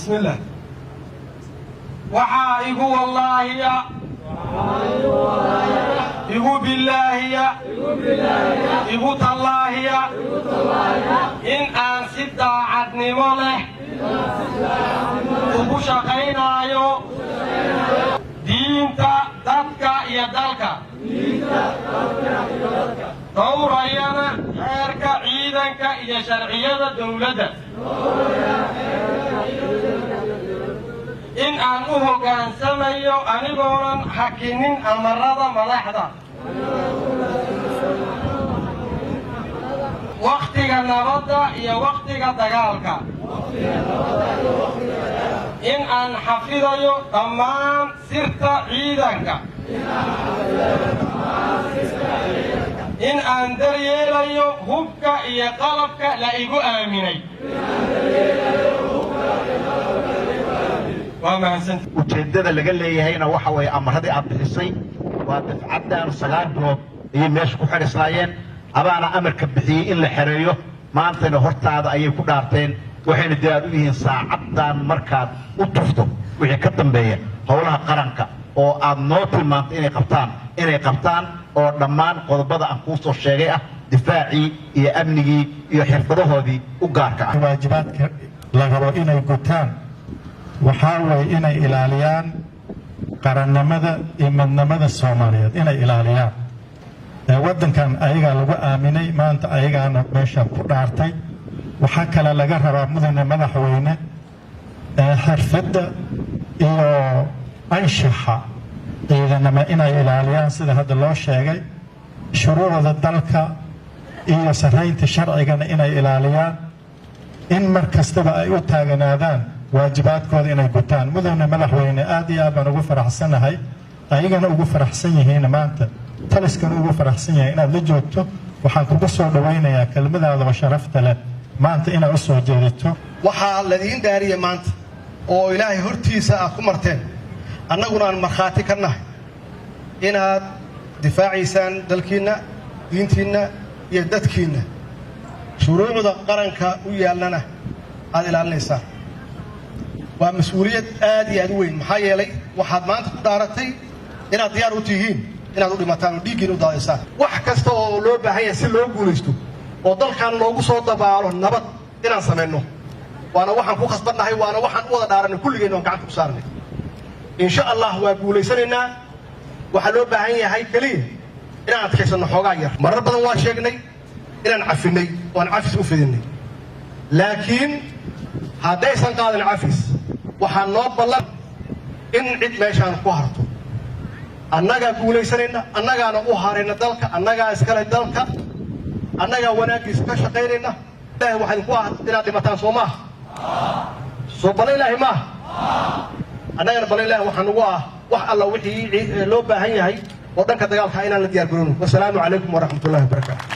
بسم الله. وحائق والله يا يقول بالله يا يقول الله يا إن أنسد عدني وله وبوش قينايو دينتا دبكا يدلك دورينا خيرك عيدنك يا شرعية الدولة إن أنه كان سميو أنيقونا حكينين أمراض ملاحظة وقتك النبضة يا وقتك دقالك إن أن حفظيو تمام سرت عيدنك إن أن دريليو هبك يا قلبك لا يقو آميني ujeedada laga leeyahayna waxa way amarada aad bixisay waa dafcadaan sagaal bilood iyo meesha ku xirislaayeen abaana amarka bixiyay in la xareeyo maantana hortaada ayay ku dhaarteen waxayna diyaar u yihiin saacadan markaad u tufto wixii ka dambeeya howlaha qaranka oo aad noo tilmaantay inay qabtaan oo dhammaan qodobada aan kuu soo sheegay ah difaacii iyo amnigii iyo xirfadahoodii u gaarka ah waajibaadka la rabo inay gutaan waxaa way inay ilaaliyaan qarannimada iyo midnimada Soomaaliyeed inay ilaaliyaan wadankan ayaga lagu aaminay maanta ayagaana meesha ku dhaartay waxa kale laga rabaa mudane madaxweyne xirfadda iyo anshaxa ciidanama inay ilaaliyaan sida hadda loo sheegay shuruucda dalka iyo saraynta sharcigana inay ilaaliyaan in markastaba ay u taaganaadaan waajibaadkooda inay gutaan mudane madaxweyne aad iyo aad baan ugu faraxsanahay ayagana ugu faraxsan yihiin maanta taliskana ugu faraxsan yahay inaad la joogto waxaan kugu soo dhawaynayaa kelmadaada sharafta leh maanta inaad u soo jeedito waxaa ladiin dhaariyay maanta oo ilaahay hortiisa aad ku marteen annaguna aan markhaati ka nahay inaad difaacaysaan dalkiinna diintiinna iyo dadkiinna shuruucda qaranka u yaallana aad ilaalinaysaan waa mas'uuliyad aad iyo aad u weyn maxaa yeelay waxaad maanta ku dhaaratay inaad diyaar u tihiin inaad u dhimataan oo dhiiggiin u daadaysaan wax kasta oo loo baahan yahay si loo guulaysto oo dalkan loogu soo dabaalo nabad inaan samayno waana waxaan ku khasbannahay waana waxaan u wada dhaaranay kulligeen oon gacanta ku saarnay insha allah waa guulaysanaynaa waxaa loo baahan yahay keliya inaan adkaysanno xoogaa yar marar badan waa sheegnay inaan cafinay oo aan cafis u fidinay laakiin haddaysan qaadan cafis waxaa noo ballan in cid meeshaan ku harto annagaa guulaysanayna annagaana u harayna dalka annagaa iskale dalka annagaa wanaaggiisa ka shaqaynayna ilaahay waxaa idinku ah inaad dhimataan soo maaha soo bala ilaahay maaha annagana bala ilaahay waxaa nagu ah wax alla wixii loo baahan yahay oo dhanka dagaalka inaan la diyaar garoono wasalaamu calaykum waraxmatullahi wabarakaatu